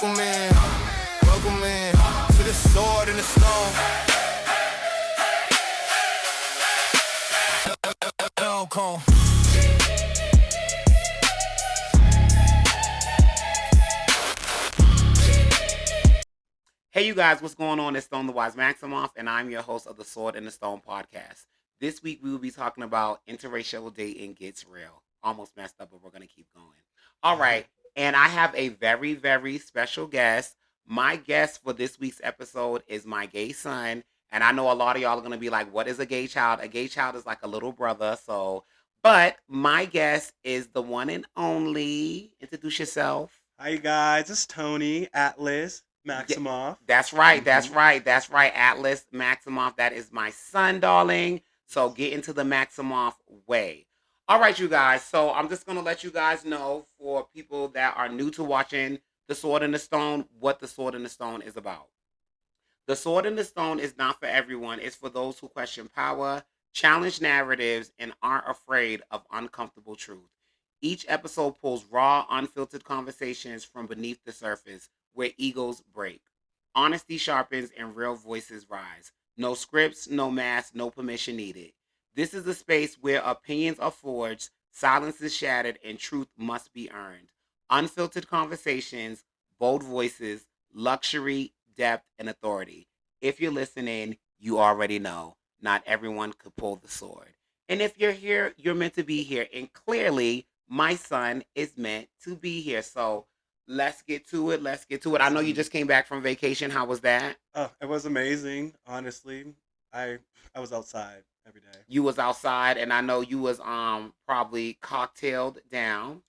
Welcome in to the sword and the stone. Welcome. Hey, you guys, what's going on? It's Stone the Wise Maximoff, and I'm your host of the Sword and the Stone podcast. This week, we will be talking about interracial dating gets real. Almost messed up, but we're going to keep going. All right, and I have a very, very special guest. My guest for this week's episode is my gay son, and I know a lot of y'all are going to be like, what is a gay child? A gay child is like a little brother, but my guest is the one and only. Introduce yourself. Hi, you guys. It's Tony Atlas Yeah, Maximoff. that's right. That's hmm right. That's right. Atlas Maximoff. That is my son, darling. So get into the Maximoff way. All right, you guys. So I'm just going to let you guys know for people that are new to watching The Sword and the Stone what The Sword and the Stone is about. The Sword and the Stone is not for everyone. It's for those who question power, challenge narratives, and aren't afraid of uncomfortable truth. Each episode pulls raw, unfiltered conversations from beneath the surface where egos break. Honesty sharpens and real voices rise. No scripts, no masks, no permission needed. This is a space where opinions are forged, silence is shattered, and truth must be earned. Unfiltered conversations, bold voices, luxury, depth, and authority. If you're listening, you already know not everyone could pull the sword. And if you're here, you're meant to be here. And clearly, my son is meant to be here. So let's get to it. Let's get to it. I know you just came back from vacation. How was that? Oh, it was amazing. Honestly, I I was outside every day. You was outside, and I know you was probably cocktailed down.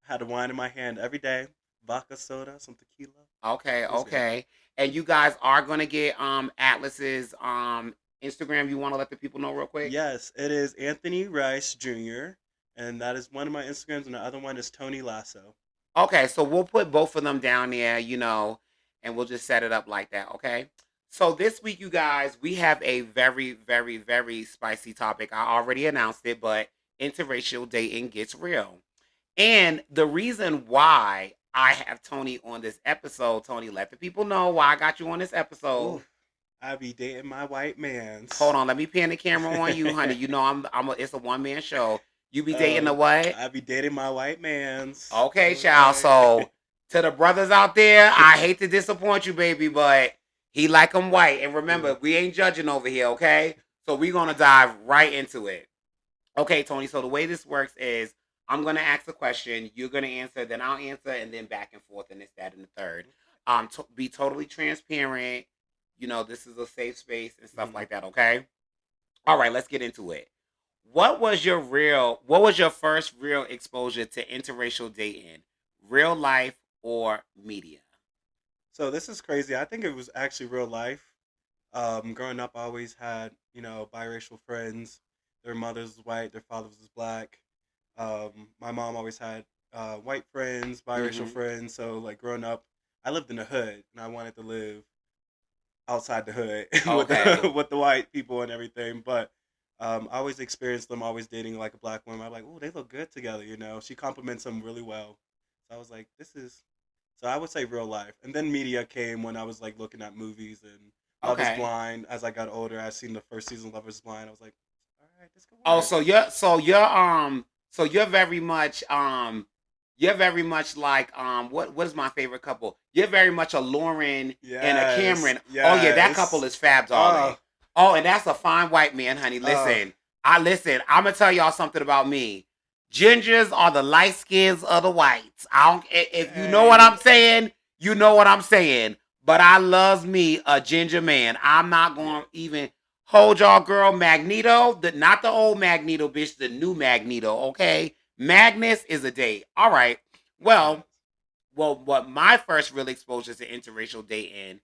Had a wine in my hand every day. Vodka soda, some tequila. Okay, It was good. okay. And you guys are gonna get Atlas's Instagram. You want to let the people know real quick? Yes, it is Anthony Rice Jr. And that is one of my Instagrams, and the other one is Tony Lasso. Okay, so we'll put both of them down there, and we'll just set it up like that, okay? So this week, you guys, we have a very, very, very spicy topic. I already announced it, but interracial dating gets real. And the reason why I have Tony on this episode, Tony, let the people know why I got you on this episode. Oof, I be dating my white man's. Hold on, let me pan the camera on you, honey. You know it's a one man show. You be dating the uh, what? I be dating my white man's. Okay, child. Okay. So to the brothers out there, I hate to disappoint you, baby, but he like them white. And remember, we ain't judging over here, okay? So we're gonna dive right into it. Okay, Tony. So the way this works is I'm gonna ask a question, you're gonna answer, then I'll answer, and then back and forth, and this, that, and the third. Be totally transparent. This is a safe space and stuff Mhm. like that. Okay. All right, let's get into it. What was your first real exposure to interracial dating? Real life or media? So this is crazy. I think it was actually real life. Growing up, I always had biracial friends. Their mothers was white, their fathers was black. My mom always had white friends, biracial Hmm. friends. So like growing up, I lived in the hood, and I wanted to live outside the hood with Okay. with the white people and everything. But I always experienced them always dating like a black woman. I'm like, oh, they look good together. She compliments them really well. So I was like, this is. So I would say real life, and then media came when I was like looking at movies and Love Is Okay. Blind. As I got older, I seen the first season of Love Is Blind. I was like, all right, this could Oh, work. so you're very much like what is my favorite couple? You're very much a Lauren and a Yes, Cameron. Oh yeah, that couple yes. is fab, darling. Oh, Oh, and that's a fine white man, honey. oh, Listen. I'm gonna tell y'all something about me. Gingers are the light skins of the whites. I don't if you know what hey, I'm saying, you know what I'm saying. But I loves me a ginger man. I'm not yeah. gonna even hold y'all girl Magneto, not the old Magneto bitch, the new Magneto, okay? Magnus is a date. All right. Yes. Well, what my first real exposure to interracial dating.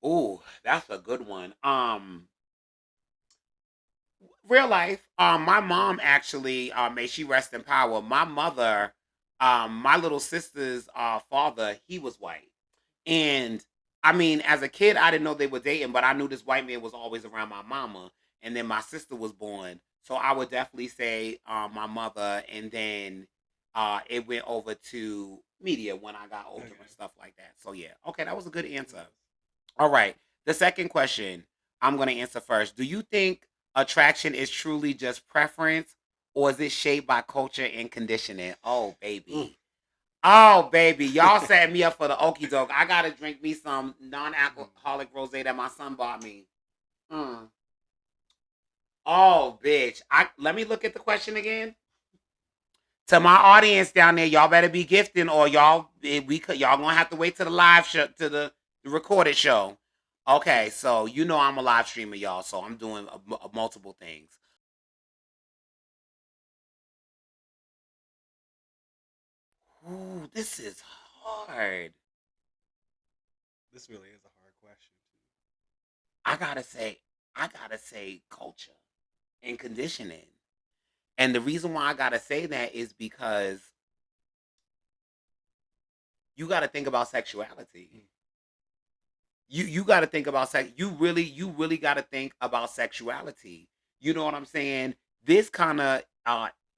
Ooh, that's a good one. Real life. My mom actually, may she rest in power. My mother, my little sister's father, he was white. And I mean, as a kid, I didn't know they were dating, but I knew this white man was always around my mama. And then my sister was born. So I would definitely say my mother. And then it went over to media when I got older Okay. and stuff like that. So yeah, okay, that was a good answer. Yes. All right, the second question I'm going to answer first. Do you think attraction is truly just preference, or is it shaped by culture and conditioning? Oh Ooh. baby, oh baby, y'all set me up for the okie doke. I gotta drink me some non-alcoholic rosé that my son bought me. Mm. Oh bitch, I let me look at the question again. To my audience down there, y'all better be gifting, or y'all gonna have to wait to the live show, to the recorded show. Okay, so you know I'm a live streamer, y'all, so I'm doing multiple things. Ooh, this is hard. This really is a hard question. I gotta say, I gotta say culture and conditioning. And the reason why I gotta say that is because you gotta think about sexuality. You got to think about sex. You really got to think about sexuality. You know what I'm saying? This kind of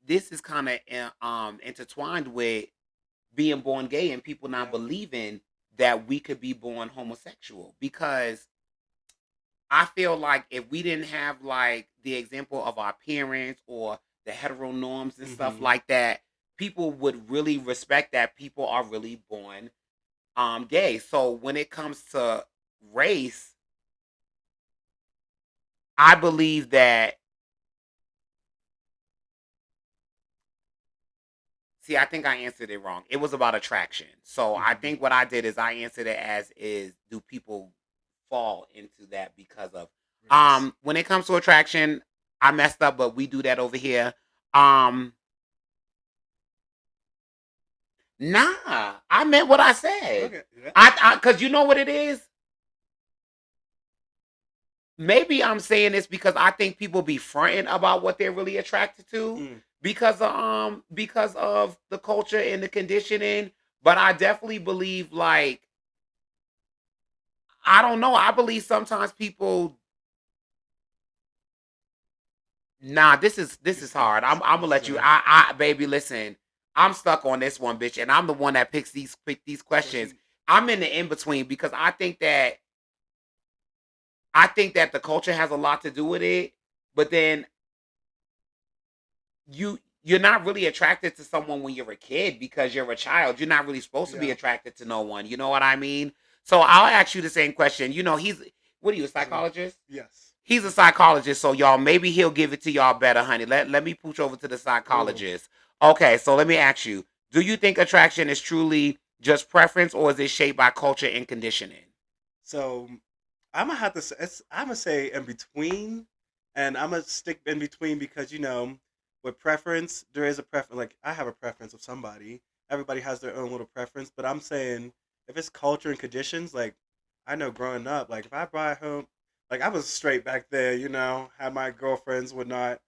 this is kind of intertwined with being born gay and people not Yeah. believing that we could be born homosexual, because I feel like if we didn't have like the example of our parents or the hetero norms and stuff Mm-hmm. like that, people would really respect that people are really born gay. So when it comes to race, I believe that. See, I think I answered it wrong. It was about attraction. So I Mm-hmm. think what I did is I answered it as is, do people fall into that because of Race. when it comes to attraction, I messed up, but we do that over here. Um nah, I meant what I said. Okay. Yeah. I cuz you know what it is? Maybe I'm saying this because I think people be fronting about what they're really attracted to Mm. because of the culture and the conditioning. But I definitely believe, like, I don't know. I believe sometimes people. Nah, this is hard. I'm gonna This is let you. a I baby, listen. I'm stuck on this one, bitch, and I'm the one that pick these questions. question. I'm in the in between because I think that the culture has a lot to do with it, but then you're not really attracted to someone when you're a kid because you're a child. You're not really supposed to be Yeah. attracted to no one. You know what I mean? So I'll ask you the same question. He's what are you, a So, psychologist? yes. He's a psychologist, so y'all, maybe he'll give it to y'all better, honey. Let me pooch over to the Ooh. psychologist. Okay, so let me ask you: do you think attraction is truly just preference, or is it shaped by culture and conditioning? So I'm gonna have to. I'm gonna say in between, and I'm gonna stick in between because with preference, there is a preference. Like I have a preference of somebody. Everybody has their own little preference, but I'm saying if it's culture and conditions, like I know growing up, like if I brought home, like I was straight back there, had my girlfriends, whatnot.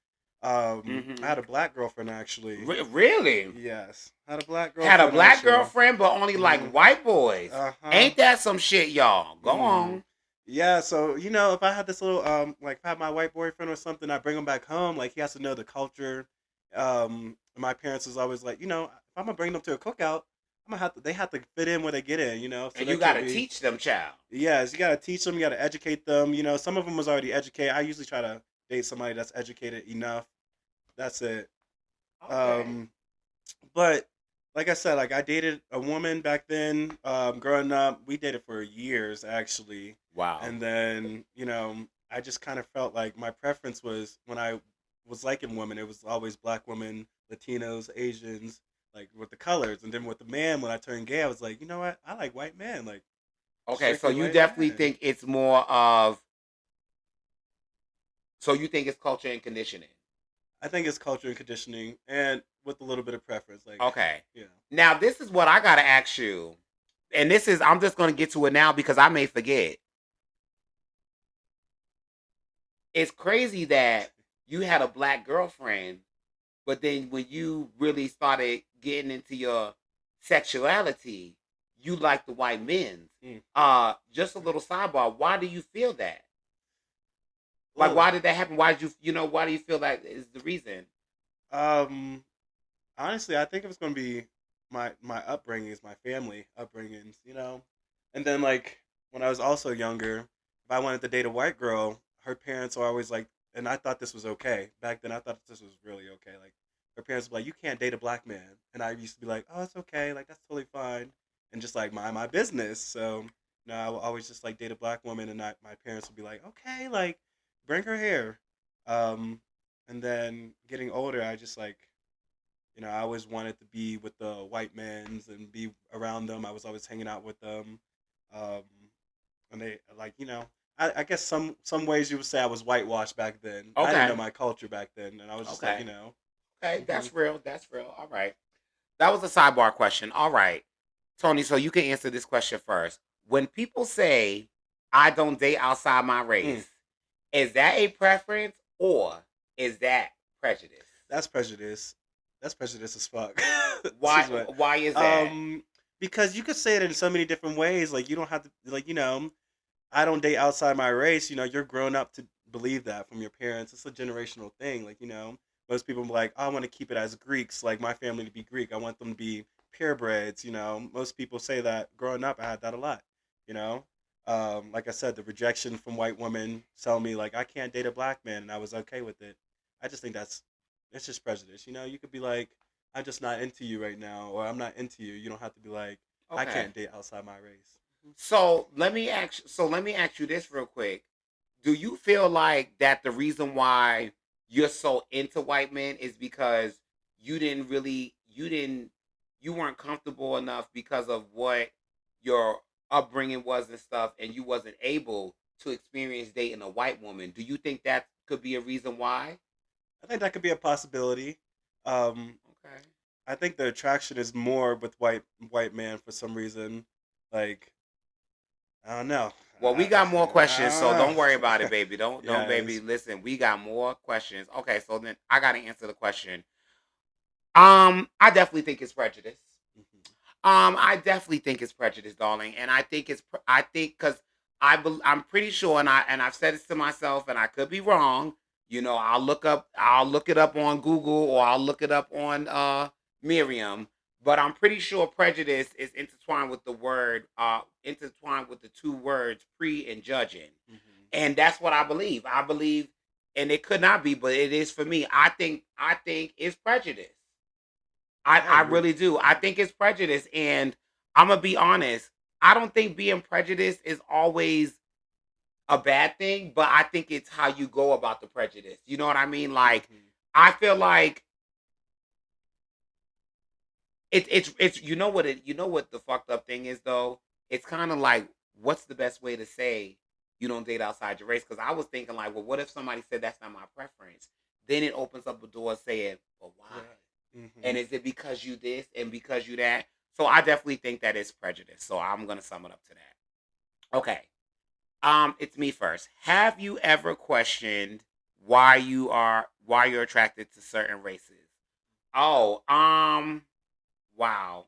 I Mm-hmm. had a black girlfriend actually. Really? Yes, had a black Had a girlfriend black actually. girlfriend, but only like Hmm. white boys. Uh huh. Ain't that some shit, y'all? Go Hmm. on. Yeah, so if I had this little like if I had my white boyfriend or something, I bring him back home. Like he has to know the culture. My parents was always like, if I'm gonna bring them to a cookout, I'm gonna have to. They have to fit in where they get in. So And they you can't gotta be. teach them, child. Yes, you gotta teach them. You gotta educate them. Some of them was already educated. I usually try to date somebody that's educated enough. That's it. Okay. Um, but like I said, like I dated a woman back then. Growing up, we dated for years actually, Wow. and then I just kind of felt like my preference was when I was liking women, it was always black women, Latinos, Asians, like with the colors, and then with the man, when I turned gay, I was like, you know what, I like white men, like Okay, so strictly you white definitely men. think it's more of. So you think it's culture and conditioning. I think it's culture and conditioning, and with a little bit of preference, like Okay. yeah. Now this is what I gotta ask you, and this is I'm just gonna get to it now because I may forget. It's crazy that you had a black girlfriend, but then when you really started getting into your sexuality, you like the white men. Mm. Just a little sidebar. Why do you feel that? Like, Oh, why did that happen? Why did why do you feel that is the reason? um, Honestly, I think it was gonna be my upbringings, my family upbringings, you know. And then like when I was also younger, if I wanted to date a white girl, her parents are always like, and I thought this was okay back then. I thought this was really okay. Like her parents were like, you can't date a black man, and I used to be like, oh, it's okay, like that's totally fine, and just like mind my business. So I would always just like date a black woman, and my parents would be like, okay, like bring her here. Um, and then getting older, I just like I always wanted to be with the white men's and be around them. I was always hanging out with them. Um, and they like, I guess some ways you would say I was whitewashed back then. I didn't know Okay. my culture back then, and I was just like, Okay. Okay. hmm That's real. That's real. All right. That was a sidebar question. All right. Tony, so you can answer this question first. When people say, I don't date outside my mm, race, is that a preference or is that prejudice? that's prejudice. That's prejudice as fuck. Why Excuse me. why is that? Um, because you could say it in so many different ways. Like you don't have to like I don't date outside my race. You're grown up to believe that from your parents. It's a generational thing. Like, most people be like, oh, I want to keep it as Greeks, like my family to be Greek. I want them to be purebreds. Most people say that growing up, I had that a lot. You know, like I said, the rejection from white women telling me like I can't date a black man, and I was okay with it. I just think it's just prejudice. You could be like, I'm just not into you right now, or I'm not into you. You don't have to be like, I Okay. can't date outside my race. So let me ask you this real quick. Do you feel like that the reason why you're so into white men is because you weren't comfortable enough because of what your upbringing was and stuff, and you wasn't able to experience dating a white woman? Do you think that could be a reason why? I think that could be a possibility. Um, Okay. I think the attraction is more with white man for some reason. Like I don't know. Well, we got more questions, so I don't worry don't about it, know. baby. Don't Yeah. baby. Listen, we got more questions. Okay, so then I gotta answer the question. I definitely think it's prejudice. Mhm. I definitely think it's prejudice, darling, and I think I think because I'm pretty sure, and I've said this to myself, and I could be wrong. I'll look it up on Google or I'll look it up on Miriam, but I'm pretty sure prejudice is intertwined with the two words pre and judging, Mhm. and that's what I believe. I believe, and it could not be, but it is for me. I think it's prejudice. I I agree. really do. I Mhm. think it's prejudice, and I'm gonna be honest. I don't think being prejudiced is always a bad thing, but I think it's how you go about the prejudice. You know what I mean? Like, Mhm. I feel like it's you know what the fucked up thing is though. It's kind of like what's the best way to say you don't date outside your race? Because I was thinking like, well, what if somebody said that's not my preference? Then it opens up a door saying, well, why? Right. And Mhm. is it because you this and because you that? So I definitely think that is prejudice. So I'm gonna sum it up to that. Okay. It's me first. Have you ever questioned why you're attracted to certain races? Oh, wow.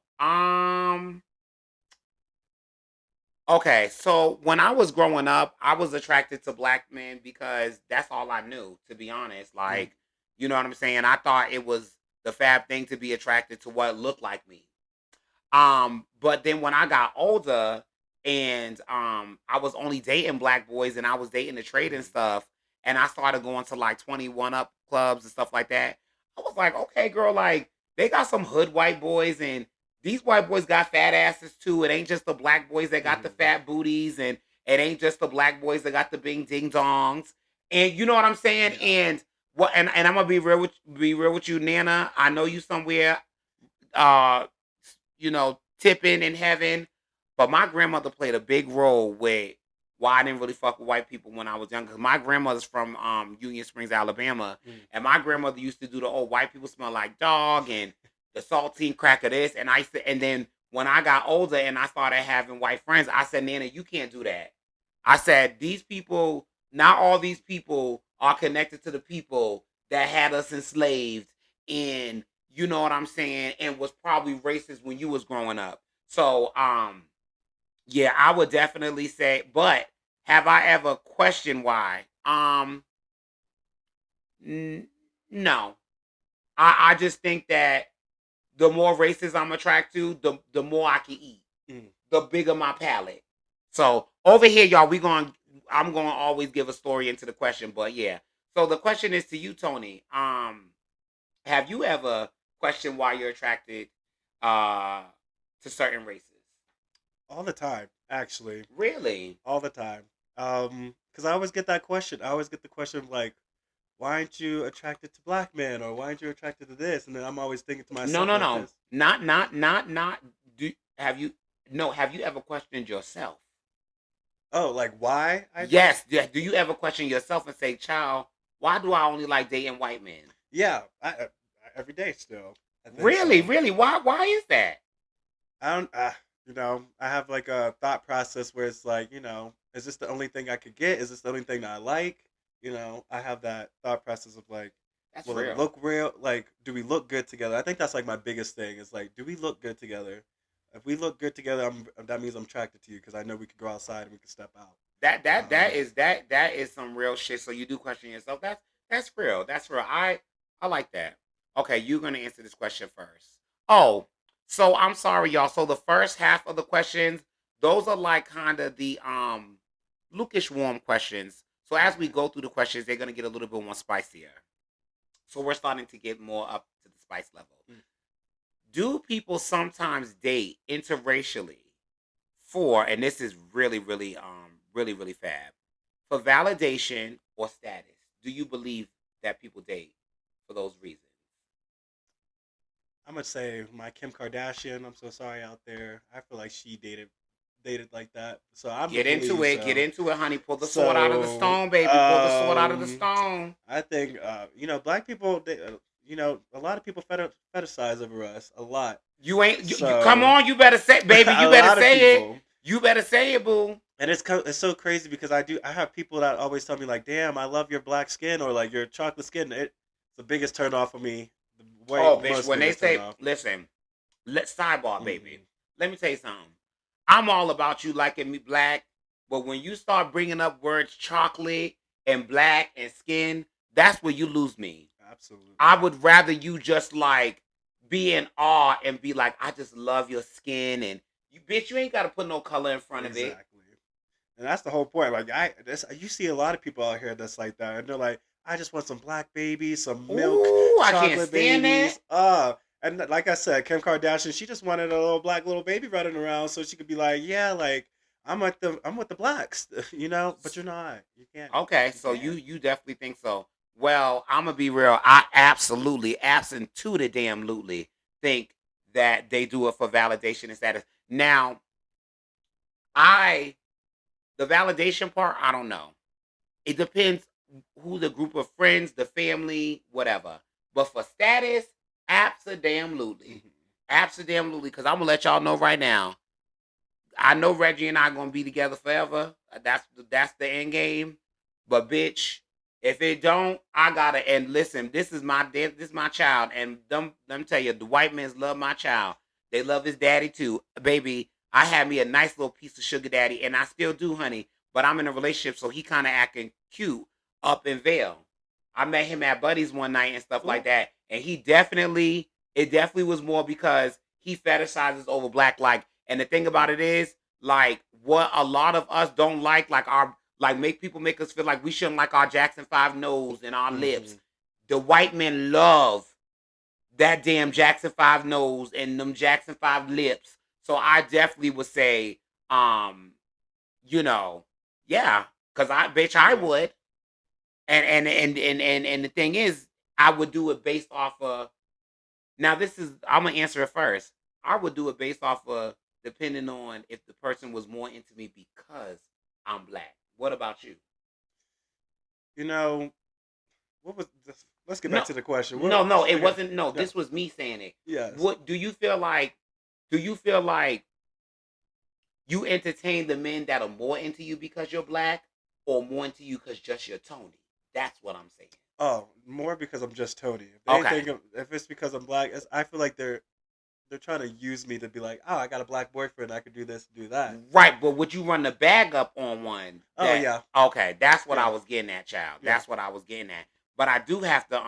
Okay, so when I was growing up, I was attracted to black men because that's all I knew, to be honest. Mm. Like, you know what I'm saying? I thought it was the fab thing to be attracted to what looked like me. But then when I got older and I was only dating black boys and I was dating the trade and Mhm. stuff, and I started going to like 21 up clubs and stuff like that, I was like, okay, girl, like they got some hood white boys and these white boys got fat asses too. It ain't just the black boys that got the Mhm. fat booties, and it ain't just the black boys that got the bing ding dongs. And you know what I'm saying? Yeah. And I'm gonna be real with you, Nana. I know you somewhere uh tipping in heaven. But my grandmother played a big role with why I didn't really fuck with white people when I was younger. 'Cause my grandmother's from Union Springs, Alabama, Mm. and my grandmother used to do the old white people smell like dog and the saltine crack of this. And then when I got older and I started having white friends, I said, Nana, you can't do that. I said, these people, not all these people are connected to the people that had us enslaved in, you know what I'm saying, and was probably racist when you was growing up. So, yeah, I would definitely say, but have I ever questioned why? N- no. I just think that the more races I'm attracted to, the more I can eat. Mm. The bigger my palate. So over here, y'all, I'm gonna always give a story into the question, but yeah. So the question is to you, Tony. Have you ever questioned why you're attracted uh to certain races? All the time, actually, Really? all the time. Because I always get that question. I always get the question of like, why aren't you attracted to black men, or why aren't you attracted to this? And then I'm always thinking to No, myself no, like no. this. Not. Do have you? No. Have you ever questioned yourself? Oh, like why I do? Yes. Do you ever question yourself and say, "Child, why do I only like dating white men?" Yeah, every day still. I think Really, so. really. Why is that? I don't. I have like a thought process where it's like, is this the only thing I could get? Is this the only thing that I like? I have that thought process of like, That's will it real. look real? Like, do we look good together? I think that's like my biggest thing. Is like, do we look good together? If we look good together, that means I'm attracted to you because I know we could go outside and we can step out. That is some real shit. So you do question yourself. That's real. That's real. I like that. Okay, you're gonna answer this question first. Oh, so I'm sorry, y'all. So the first half of the questions, those are like kind of the Lucas warm questions. So as we go through the questions, they're gonna get a little bit more spicier. So we're starting to get more up to the spice level. Mm. Do people sometimes date interracially for, and this is really fab, for validation or status? Do you believe that people date for those reasons? I'm gonna say my Kim Kardashian. I'm so sorry out there. I feel like she dated like that. So I'm gonna believe Get so. into it, honey. Pull the sword out of the So stone, baby. Pull the sword out of the stone. I think black people. A lot of people fetishize over us a lot. You come So on, you better say, baby, a you better lot of say it. people. You better say it, boo. And it's so crazy because I have people that always tell me like, "Damn, I love your black skin," or like your chocolate skin. It's the biggest turn off for me. Oh, The bitch, most when they biggest turn say, off. listen, let's sidebar, baby. Hmm. Let me tell you something. I'm all about you liking me black, but when you start bringing up words chocolate and black and skin, that's where you lose me. Absolutely. I would rather you just like be in awe and be like, I just love your skin, and you bitch, you ain't gotta put no color in front of it. Exactly. And that's the whole point. Like you see a lot of people out here that's like that, and they're like, I just want some black babies, some milk, Ooh, I can't chocolate stand that. babies. And like I said, Kim Kardashian, she just wanted a little baby running around so she could be like, yeah, like I'm with the blacks, But you're not. You can't. Okay, You so you can't. you definitely think so. Well, I'm gonna be real. I absolutely, absent to the damn lutely, think that they do it for validation and status. Now, I the validation part, I don't know. It depends who the group of friends, the family, whatever. But for status, absolutely, Mhm. absolutely. Because I'm gonna let y'all know right now. I know Reggie and I gonna be together forever. That's the end game. But bitch, if it don't, I gotta. And listen, this is my child, and them tell you the white men love my child. They love his daddy too, baby. I had me a nice little piece of sugar daddy, and I still do, honey. But I'm in a relationship, so he kind of acting cute up in Vail. I met him at Buddy's one night and stuff like Cool. that, and it definitely was more because he fetishizes over black like. And the thing about it is, like, what a lot of us don't like our make people make us feel like we shouldn't like our Jackson 5 nose and our lips. Hmm. The white men love that damn Jackson 5 nose and them Jackson 5 lips. So I definitely would say, um, you know, yeah, because I bitch I Yeah. would. And the thing is, I would do it based off of now this is I'm gonna answer it first. I would do it based off of depending on if the person was more into me because I'm black. What about you? You know what was this? Let's get back No, to the question. no, it Okay. wasn't. No, No. this was me saying it. Yes. What do you feel like? Do you feel like you entertain the men that are more into you because you're black, or more into you because just you're Tony? That's what I'm saying. Oh, more because I'm just Tony. Okay, If it's because I'm black, I feel like they're trying to use me to be like, oh, I got a black boyfriend, I could do this, do that. right. But would you run the bag up on one Oh that? yeah, Okay, that's what I yeah, was getting at, child. yeah. That's what I was getting at. But I do have to.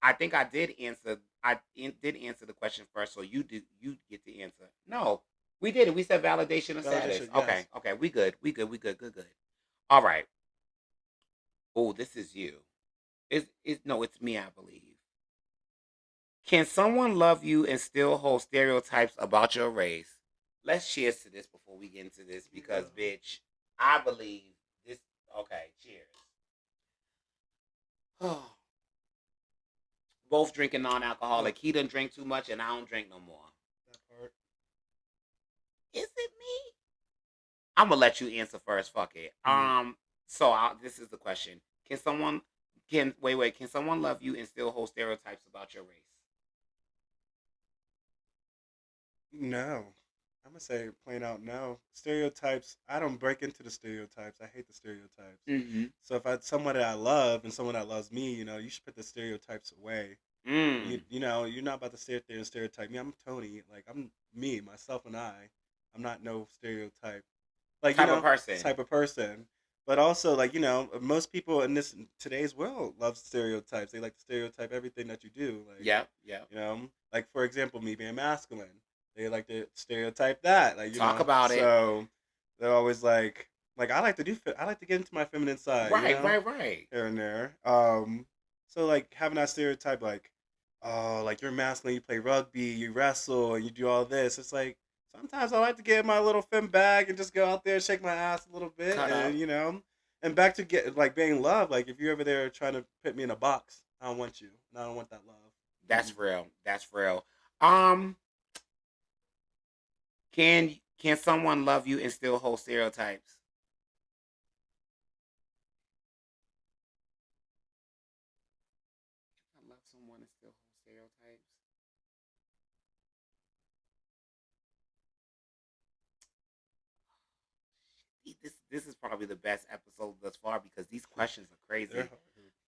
I think I did answer did answer the question first, so you get the answer. No, we did it. We said validation of status. Validation, Okay, yes. okay, we good. We good. We good. Good. Good. All right. Oh, this is you. It's no, it's me. I believe. Can someone love you and still hold stereotypes about your race? Let's cheers to this before we get into this because, bitch, I believe this. Okay, cheers. Both drinking non-alcoholic. He didn't drink too much, and I don't drink no more. That part. Is it me? I'm gonna let you answer first. Fuck it. So this is the question: Can someone can wait? Can someone love you and still hold stereotypes about your race? No. I'm gonna say plain out no. Stereotypes. I don't break into the stereotypes. I hate the stereotypes. Mm-hmm. So if I someone that I love and someone that loves me, you should put the stereotypes away. You're not about to sit there and stereotype me. I'm Tony. Like I'm me, myself, and I. I'm not no stereotype. Like Type of person. type of person. But also, like most people in this today's world love stereotypes. They like to stereotype everything that you do. Like Yeah, yeah. like for example, me being masculine. They like to stereotype that, like Talk about it. So they're always like I like to get into my feminine side, Right. here and there. So like having that stereotype, like, oh, like you're masculine, you play rugby, you wrestle, and you do all this. It's like sometimes I like to get in my little fem bag and just go out there, shake my ass a little bit, Cut and up. and back to get like being loved. Like if you're ever there trying to put me in a box, I don't want you, and I don't want that love. That's real. That's real. Um, can someone love you and still hold stereotypes? Can I love someone and still hold stereotypes? This is probably the best episode thus far because these questions are crazy. They're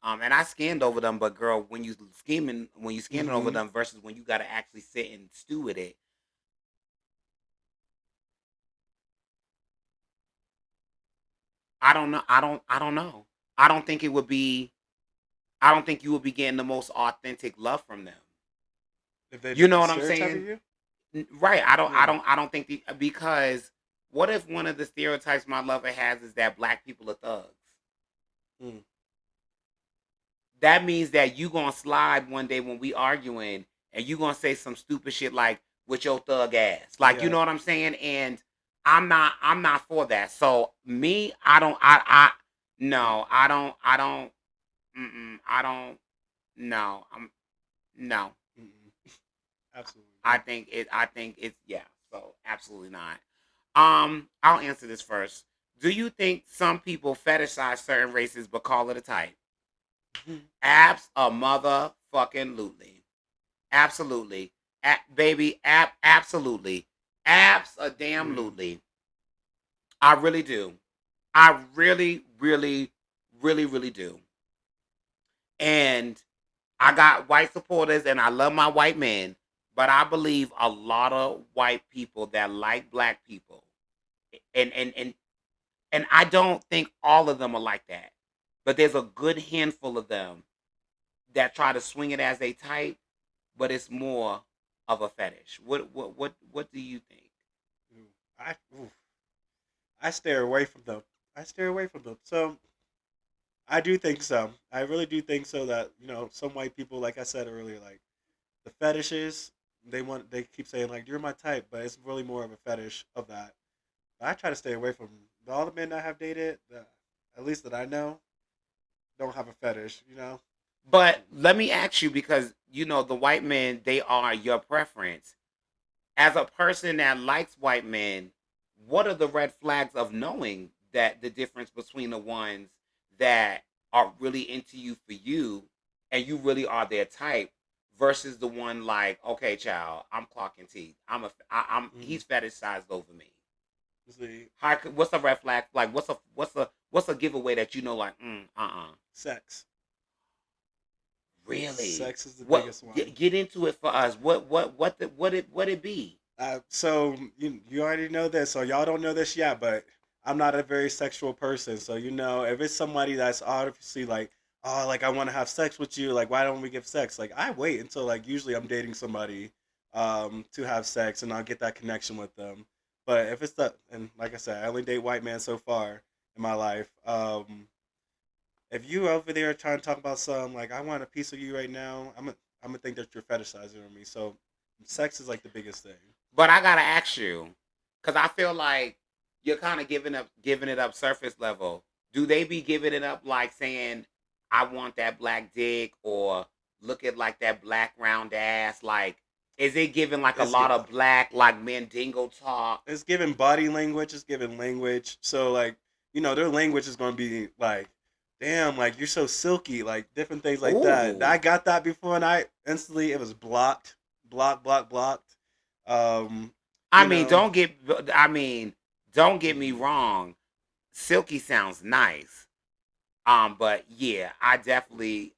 hard. And I scanned over them, but girl, when you scanning over Mhm. them versus when you got to actually sit and stew with it, I don't know. I don't know. I don't think it would be. I don't think you would be getting the most authentic love from them. If they're You know what I'm stereotyping saying? you, Right. I don't. I yeah. don't. I don't think because what if one of the stereotypes my lover has is that black people are thugs? Mm. That means that you gonna slide one day when we arguing and you gonna say some stupid shit like with your thug ass. Like you Yeah. know what I'm saying? And I'm not for that. So me, I no, I don't I don't no. No. Mm-mm. Absolutely. I think it's yeah. So absolutely not. I'll answer this first. Do you think some people fetishize certain races but call it a type? Abs a motherfucking lutely. Absolutely. Baby, absolutely. Abs a damn Yeah. lutely. I really do. I really, really, really, really do. And I got white supporters and I love my white men, but I believe a lot of white people that like black people. And and I don't think all of them are like that. But there's a good handful of them that try to swing it as a type, but it's more of a fetish. What do you think? Ooh. I ooh, I stare away from them. I stare away from them. So I do think so. I really do think so that some white people, like I said earlier, like the fetishes. They keep saying like you're my type, but it's really more of a fetish of that. But I try to stay away from all the men I have dated. At least that I know, don't have a fetish. But let me ask you because the white men they are your preference. As a person that likes white men, what are the red flags of knowing that the difference between the ones that are really into you for you and you really are their type versus the one like, okay, child, I'm clocking teeth. I'm Mm-hmm. he's fetishized over me. See, What's a red flag? Like what's a giveaway that like sex. really Sex is the what biggest one. get into it for us. What it be? So you already know this, so y'all don't know this yet, but I'm not a very sexual person. So if it's somebody that's obviously like, oh, like I want to have sex with you. Like, why don't we give sex? Like, I wait until like usually I'm dating somebody, to have sex, and I'll get that connection with them. But if it's the and like I said, I only date white men so far in my life. If you over there trying to talk about something like I want a piece of you right now, I'm gonna think that you're fetishizing on me. So, sex is like the biggest thing. But I gotta ask you, because I feel like you're kind of giving it up surface level. Do they be giving it up like saying, "I want that black dick," or "Look at like that black round ass"? Like, is it giving like a It's lot of black like Mandingo talk? it's given body language, it's given language. So like, their language is gonna be like, damn, like you're so silky, like different things like that. Ooh, I got that before and I instantly it was blocked. Blocked. Um, I you mean, know, I mean, don't get me mhm. wrong. Silky sounds nice. But yeah, I'm definitely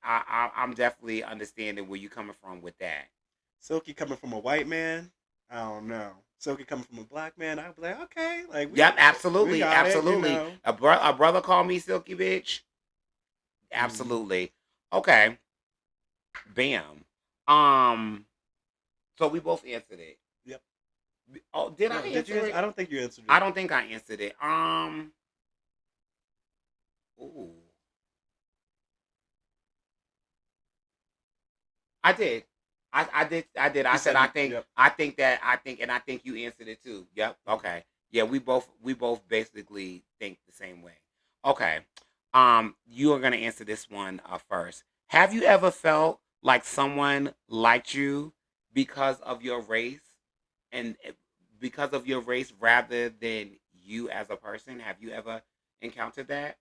understanding where you coming from with that. Silky coming from a white man, I don't know. Silky coming from a black man, I'd be like, okay, like Yep, we absolutely, got it, absolutely. A brother called me Silky Bitch. Mhm. Absolutely. Okay. Bam. Um. So we both answered it. Yep. Oh, did I No, did you? answer I it? don't think you answered I it. don't think I answered it. Ooh. I did. I did. I You said said I you. think Yep. I think that I think and I think you answered it too. Yep. Mhm. Okay. Yeah, we both basically think the same way. Okay. You are gonna answer this one first. Have you ever felt like someone liked you because of your race and because of your race rather than you as a person? Have you ever encountered that?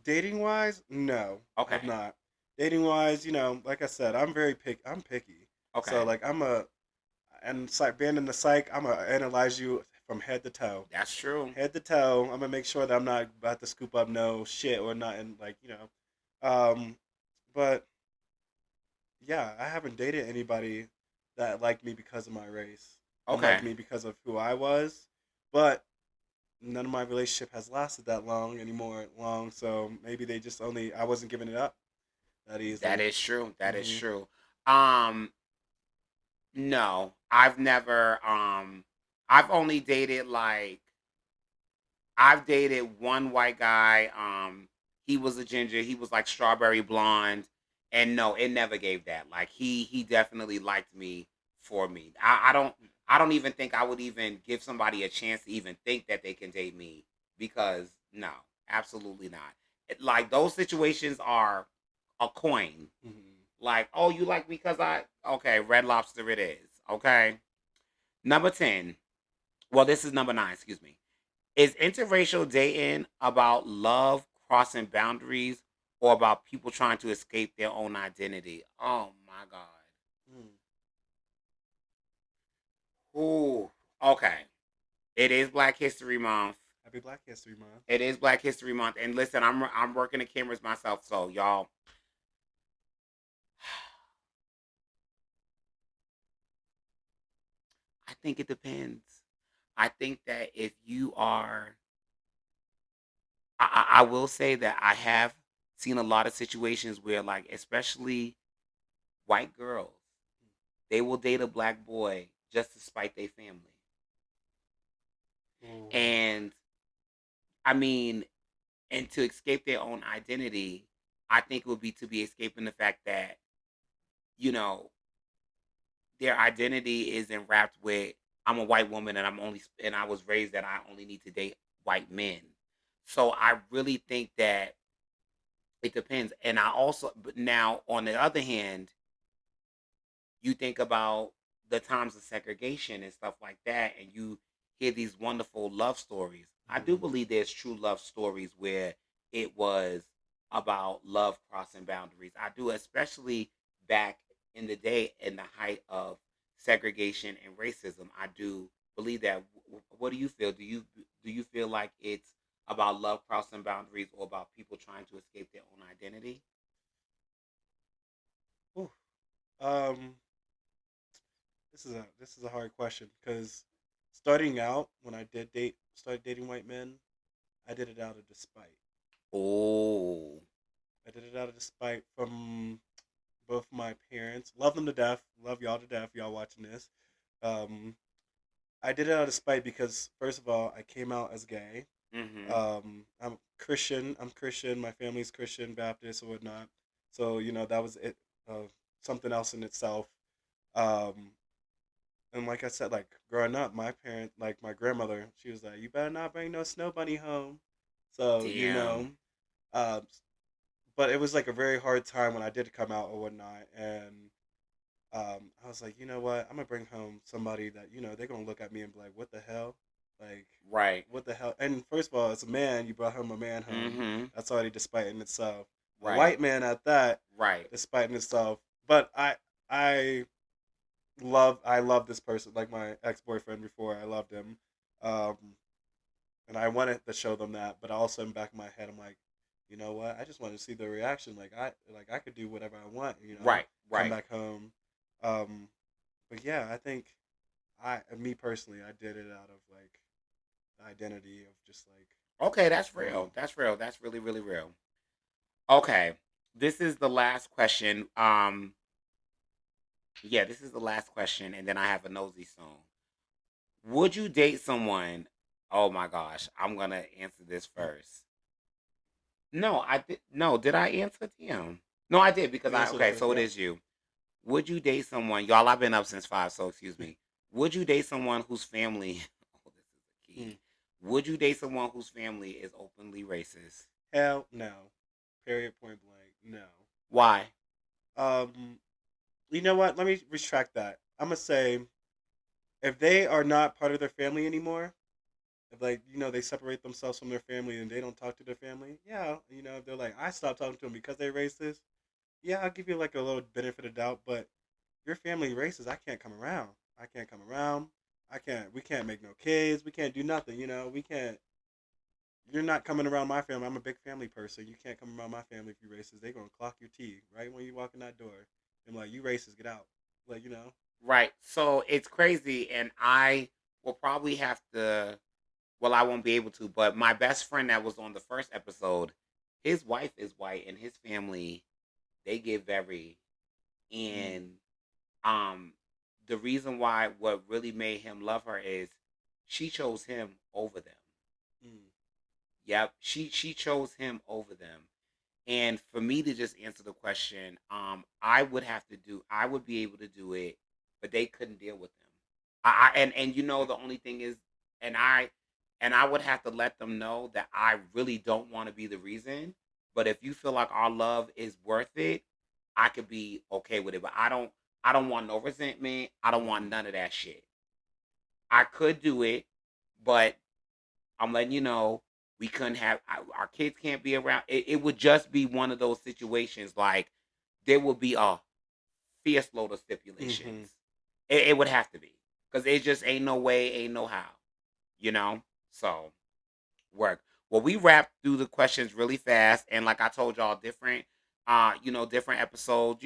Dating wise, no, I've Okay. not. Dating wise, like I said, I'm very I'm picky. So Okay. like and being in the psych, I'm gonna analyze you from head to toe. That's true. Head to toe, I'm gonna make sure that I'm not about to scoop up no shit or nothing like. Um, but yeah, I haven't dated anybody that liked me because of my race and liked Okay. me because of who I was. But none of my relationship has lasted that long anymore. Long, so maybe they just only I wasn't giving it up that That easily. is true. That is Hmm. true. Um, no, I've never. I've only dated like I've dated one white guy. He was a ginger. He was like strawberry blonde, and no, it never gave that. Like he definitely liked me for me. I don't even think I would even give somebody a chance to even think that they can date me because no, absolutely not. Like those situations are a coin. Hmm. Like, oh, you like me because I okay, Red Lobster it is. Okay. Number 10. Well, this is number 9, excuse me. Is interracial dating about love crossing boundaries or about people trying to escape their own identity? Oh my god. Ooh. Okay. It is Black History Month. Happy Black History Month. It is Black History Month. And listen, I'm working the cameras myself, so y'all I think it depends. I think that if you are I will say that I have seen a lot of situations where, like, especially white girls, they will date a black boy just to spite their family. Ooh. And I mean, and to escape their own identity, I think it would be to be escaping the fact that, you know, their identity is enwrapped with I'm a white woman and and I was raised that I only need to date white men. So I really think that it depends. And I also but now on the other hand, you think about the times of segregation and stuff like that, and you hear these wonderful love stories. I do Hmm. believe there's true love stories where it was about love crossing boundaries. I do, especially back in the day in the height of segregation and racism. I do believe that. What do you feel? Do you feel like it's about love crossing boundaries or about people trying to escape their own identity? Ooh. Um, this is a hard question because starting out when I started dating white men, I did it out of despite. Oh, I did it out of despite from both my parents. Love them to death. Love y'all to death. Y'all watching this. Um, I did it out of spite because first of all, I came out as gay. Mm-hmm. I'm Christian. I'm Christian. My family's Christian, Baptist, or whatnot. So that was it. Something else in itself. Um, and like I said, like growing up, my parent, like my grandmother, she was like, "You better not bring no snow bunny home." So Damn. uh, but it was like a very hard time when I did come out or whatnot, and I was like, you know what, I'm gonna bring home somebody that they're gonna look at me and be like, what the hell, like, Right. what the hell? And first of all, as a man, you brought home a man home. Mm-hmm. That's already despite in itself. A Right. white man at that, Right. despite in itself. But I I love this person, like my ex boyfriend before. I loved him, um, and I wanted to show them that. But also in the back of my head, I'm like, you know what? I just want to see the reaction. Like I could do whatever I want. Right. Come Right. back home. Um, but yeah, I think me personally, I did it out of like the identity of just like, Okay, that's you know, real. That's real. That's really, really real. Okay. This is the last question. Yeah, this is the last question, and then I have a nosy song. Would you date someone? Oh my gosh, I'm gonna answer this first. No, I did. No, did I answer Tim? No, I did because you I. answered it Okay, first. so it Yep. is you. Would you date someone? Y'all, I've been up since 5, so excuse me. Would you date someone whose family? Oh, this is the Mm. key. Would you date someone whose family is openly racist? Hell no. Period. Point blank. No. Why? Um, you know what? Let me retract that. I'm gonna say if they are not part of their family anymore, if like they separate themselves from their family and they don't talk to their family, yeah, if they're like I stopped talking to them because they're racist, yeah, I'll give you like a little benefit of doubt. But your family racist, I can't come around. I can't come around. I can't. We can't make no kids. We can't do nothing. We can't. You're not coming around my family. I'm a big family person. You can't come around my family if you're racist. They're gonna clock your teeth right when you walk in that door. I'm like, you racist, get out. Like. Right. So it's crazy, and I will probably have to. Well, I won't be able to, but my best friend that was on the first episode, his wife is white, and his family they get very. Mm, And um, the reason why what really made him love her is she chose him over them. mm, Yep, she chose him over them. And for me to just answer the question, I would be able to do it, but they couldn't deal with them. And the only thing is, and I would have to let them know that I really don't want to be the reason. But if you feel like our love is worth it, I could be okay with it. But I don't want no resentment. I don't want mm-hmm. none of that shit. I could do it, but I'm letting you know we couldn't have our kids can't be around. It would just be one of those situations like there would be a fierce load of Mm-hmm. stipulations. It would have to be because it just ain't no way, ain't no how, you know. So work. Well, we wrapped through the questions really fast, and like I told y'all, different episodes.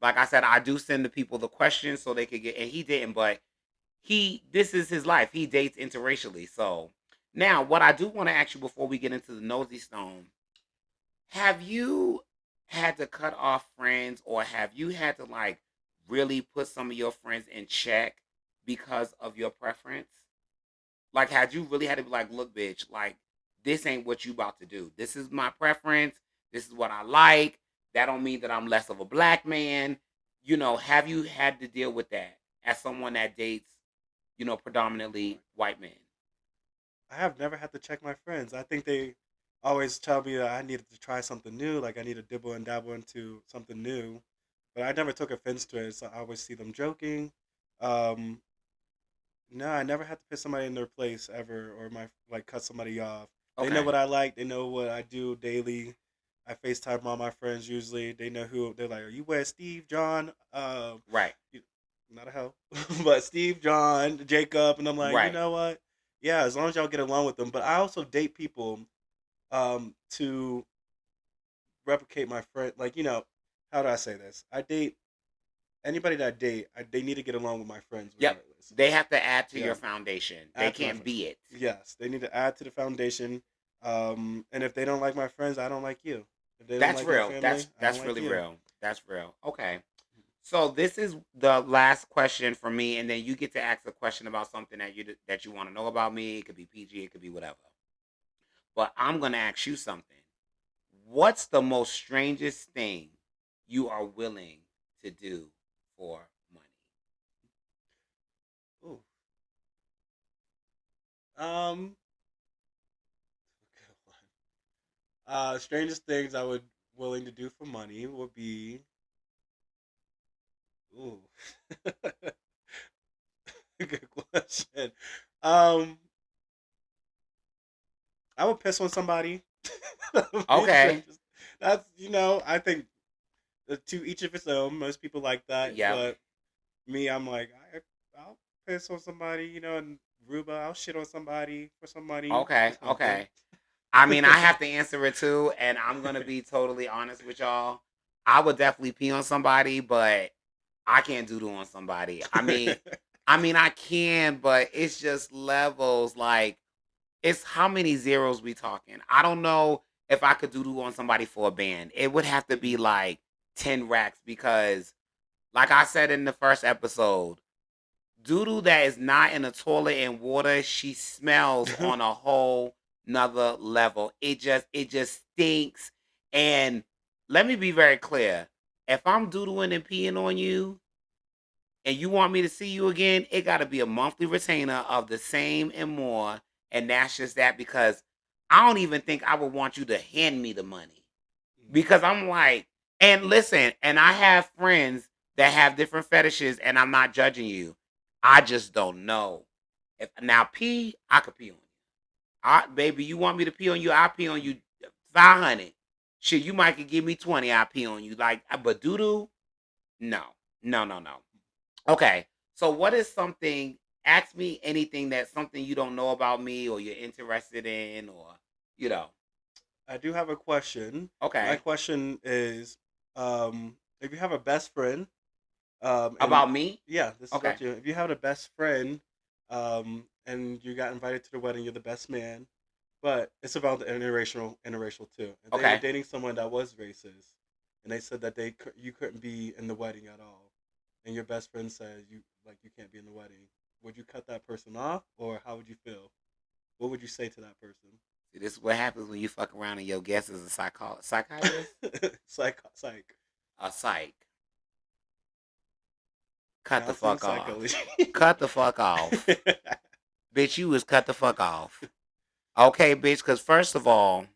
Like I said, I do send the people the questions so they could get, and he didn't, but this is his life. He dates interracially. So now what I do want to ask you before we get into the nosy stone, have you had to cut off friends or have you had to like really put some of your friends in check because of your preference? Like had you really had to be like, look, bitch, like this ain't what you about to do. This is my preference. This is what I like. That don't mean that I'm less of a black man. Have you had to deal with that as someone that dates predominantly white men? I have never had to check my friends. I think they always tell me that I needed to try something new, like I need to dibble and dabble into something new. But I never took offense to it, so I always see them joking. Um, no, I never had to put somebody in their place ever, or like cut somebody off. They know Okay. what I like. They know what I do daily. I FaceTime all my friends usually. They know who they're like. Are you with Steve, John? Right. You- not a hoe, but Steve, John, Jacob, and I'm like, you Right. know what? Yeah, as long as y'all get along with them. But I also date people to replicate my friend. Like how do I say this? I date anybody that I date. They need to get along with my friends Yep. regardless. They have to add to Yeah, your foundation. They add to my can't friend. be it. Yes, they need to add to the foundation. And if they don't like my friends, I don't like you. If they don't That's like my real. family, That's I don't that's like really you. real. That's real. Okay. So this is the last question for me, and then you get to ask a question about something that you want to know about me. It could be PG, it could be whatever. But I'm gonna ask you something. What's the most strangest thing you are willing to do for money? Ooh. Um. Good one. Strangest things I would willing to do for money would be. Ooh. Good question. Um. I would piss on somebody. That would be the Okay. strangest. That's I think to each of its own. Most people like that, Yep. but me, I'm like I'll piss on somebody. And Ruba, I'll shit on somebody for some money or Okay. something. Okay. I mean, I have to answer it too, and I'm gonna be totally honest with y'all. I would definitely pee on somebody, but I can't doodle on somebody. I mean, I can, but it's just levels. Like, it's how many zeros we talking. I don't know if I could doodle on somebody for a band. It would have to be Mhm. like 10 racks because, like I said in the first episode, doodle that is not in a toilet and water, she smells on a whole nother level. It just stinks. And let me be very clear. If I'm doodling and peeing on you and you want me to see you again, it gotta be a monthly retainer of the same and more. And that's just that because I don't even think I would want you to hand me the money. Because I'm like, and listen, and I have friends that have different fetishes, and I'm not judging you. I just don't know. If now pee, I could pee on you. Baby, you want me to pee on you? I pee on you 500. Shit, you might could give me 20. I pee on you. Like, but doo doo, no, no, no, no. Okay, so what is something? Ask me anything that's something you don't know about me, or you're interested in, or you know. I do have a question. My Okay, question is, if you have a best friend, and about me. yeah, this is Okay. about you. If you have a best friend, and you got invited to the wedding, you're the best man, but it's about the interracial too. If they were Okay. dating someone that was racist, and they said that you couldn't be in the wedding at all, and your best friend says you can't be in the wedding, would you cut that person off, or how would you feel? What would you say to that person? See, this is what happens when you fuck around and your guest is a psychiatrist, Psych. a psych. Cut the Counseling fuck off. psychology. Cut the fuck off. Bitch, you was cut the fuck off. Okay, bitch, because first of all,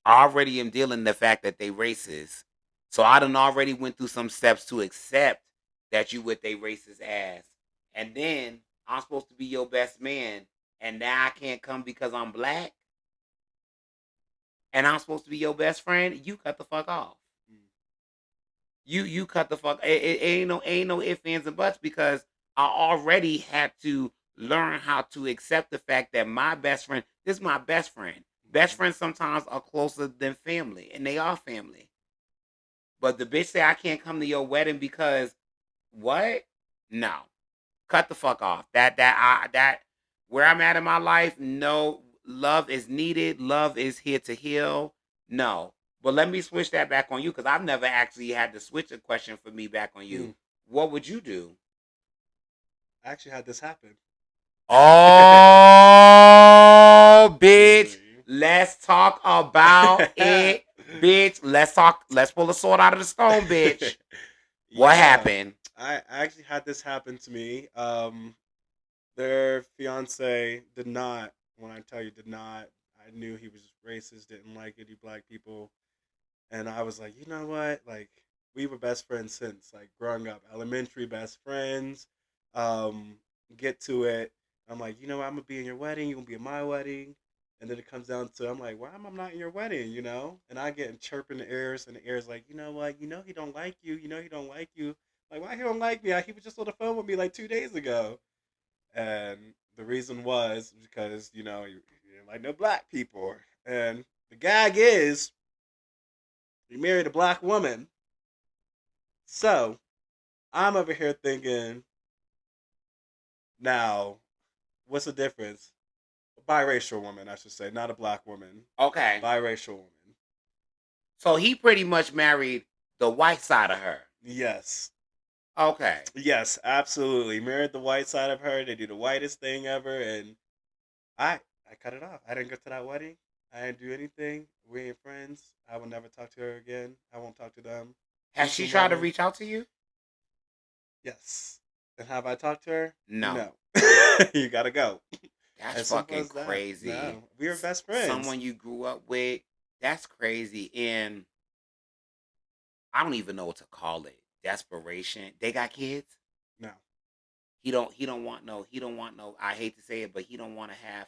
I already am dealing the fact that they racist. So I done already went through some steps to accept that you with they racist ass. And then I'm supposed to be your best man. And now I can't come because I'm black. And I'm supposed to be your best friend. You cut the fuck off. You cut the fuck. It ain't no ifs ands and buts because I already had to learn how to accept the fact that my best friend. This is my best friend. Best friends sometimes are closer than family, and they are family. But the bitch say I can't come to your wedding because what? No, cut the fuck off. That where I'm at in my life. No, love is needed. Love is here to heal. No, but let me switch that back on you because I've never actually had to switch a question for me back on you. Mm. What would you do? I actually had this happen. Oh, bitch. Actually. Let's talk about it, bitch. Let's talk. Let's pull the sword out of the stone, bitch. What Yeah, happened? I actually had this happen to me. Their fiance did not. When I tell you, did not. I knew he was racist. Didn't like any black people, and I was like, you know what? Like, we were best friends since like growing up, elementary best friends. Um, get to it. I'm like, you know what? I'm gonna be in your wedding. You gonna be in my wedding. And then it comes down to I'm like, why am I not in your wedding? And I get chirp in the ears, and the ears like, you know what? You know he don't like you. You know he don't like you. Like, why he don't like me? He was just on the phone with me like 2 days ago. And the reason was because you didn't like no black people. And the gag is he married a black woman. So I'm over here thinking, now, what's the difference? A biracial woman, I should say, not a black woman. Okay. Biracial woman. So he pretty much married the white side of her. Yes. Okay. Yes, absolutely. Married the white side of her. They do the whitest thing ever, and I I cut it off. I didn't go to that wedding. I didn't do anything. We ain't friends. I will never talk to her again. I won't talk to them. Has Peace she and tried to love. reach out to you? Yes. And have I talked to her? No. You gotta go. That's As simple fucking as that. crazy. No, we were best friends. Someone you grew up with. That's crazy. And I don't even know what to call it. Desperation. They got kids? No. He don't want no, I hate to say it, but he don't want to have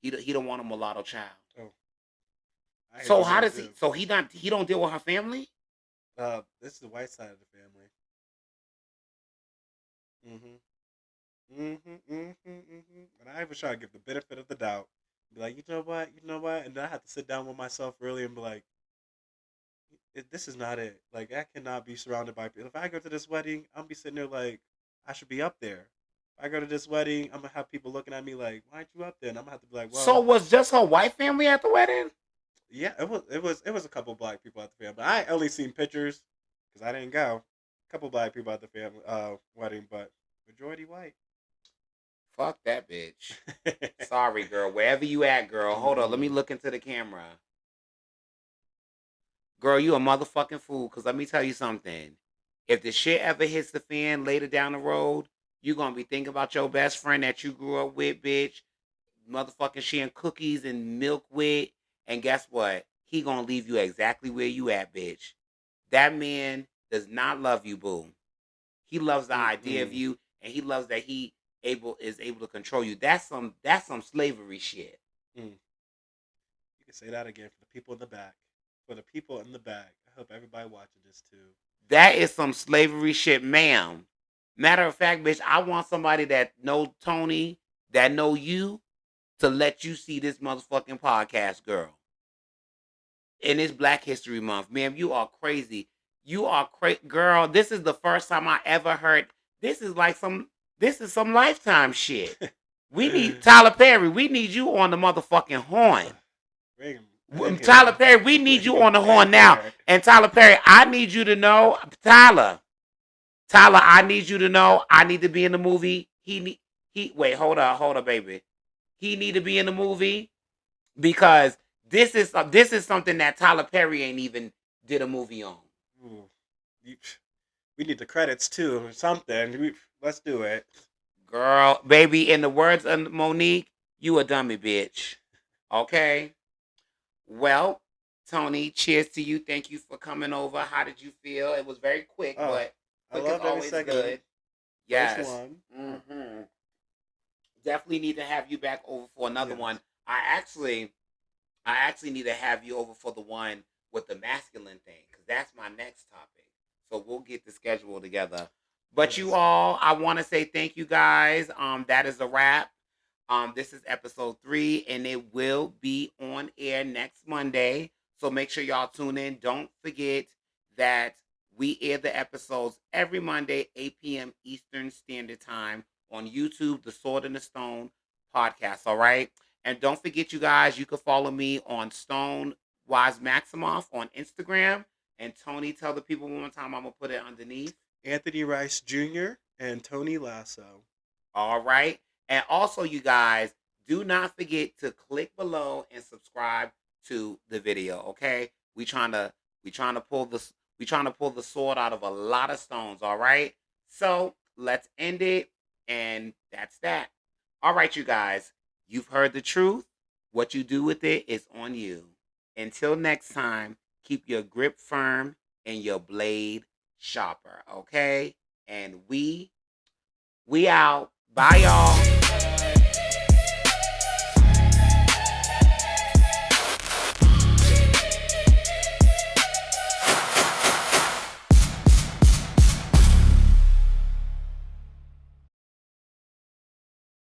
he don't want a mulatto child. Oh. I hate So to how say does it, he too. so he don't deal with her family? This is the white side of the family. And I was trying to give the benefit of the doubt. Be like, you know what? And then I had to sit down with myself really and be like, this is not it. Like, I cannot be surrounded by people. If I go to this wedding, I'm be sitting there like, I should be up there. If I go to this wedding, I'm gonna have people looking at me like, why aren't you up there? And I'm gonna have to be like, So well, was just her white family at the wedding? yeah, it was a couple black people at the family. I only seen pictures because I didn't go. A couple black people at the family wedding, but majority white. Fuck that bitch. Sorry, girl. Wherever you at, girl. Hold on. Let me Mm. look into the camera. Girl, you a motherfucking fool. Cause let me tell you something. If the shit ever hits the fan later down the road, you gonna be thinking about your best friend that you grew up with, bitch. Motherfucking sharing cookies and milk with. And guess what? He gonna leave you exactly where you at, bitch. That man does not love you, boo. He loves the idea of you, and he loves that he is able to control you. That's some slavery shit. Mm. You can say that again for the people in the back. For the people in the back. I hope everybody watching this too. That is some slavery shit, ma'am. Matter of fact, bitch, I want somebody that know Tony, that know you, to let you see this motherfucking podcast, girl. And it's Black History Month. Ma'am, you are crazy. You are crazy. Girl, this is the first time I ever heard. This is some Lifetime shit. We need Tyler Perry. We need you on the motherfucking horn. Bring him in Tyler here. Perry, we need you on the Right horn now. there. And Tyler Perry, I need you to know, Tyler, I need you to know, I need to be in the movie. Wait, hold up, baby. He need to be in the movie because this is something that Tyler Perry ain't even did a movie on. Ooh. We need the credits too or something. Let's do it. Girl, baby, in the words of Monique, you a dummy, bitch. Okay? Well, Tony, cheers to you. Thank you for coming over. How did you feel? It was very quick, Oh, but I quick is loved every always second. good. Yes. First one. Definitely need to have you back over for another Yes. one. I actually need to have you over for the one with the masculine thing because that's my next topic. So we'll get the schedule together. But you Yes. all, I want to say thank you guys. That is a wrap. This is episode 3, and it will be on air next Monday. So make sure y'all tune in. Don't forget that we air the episodes every Monday, 8 p.m. Eastern Standard Time on YouTube, The Sword and the Stone podcast. All right. And don't forget, you guys, you can follow me on Stone Wise Maximoff on Instagram. And Tony, tell the people one more time. I'm gonna put it underneath. Anthony Rice Jr. and Tony Lasso. All right. And also, you guys, do not forget to click below and subscribe to the video. Okay. We trying to pull the sword out of a lot of stones. All right. So let's end it. And that's that. All right, you guys. You've heard the truth. What you do with it is on you. Until next time, keep your grip firm and your blade sharper. Okay. And we out. Bye, y'all.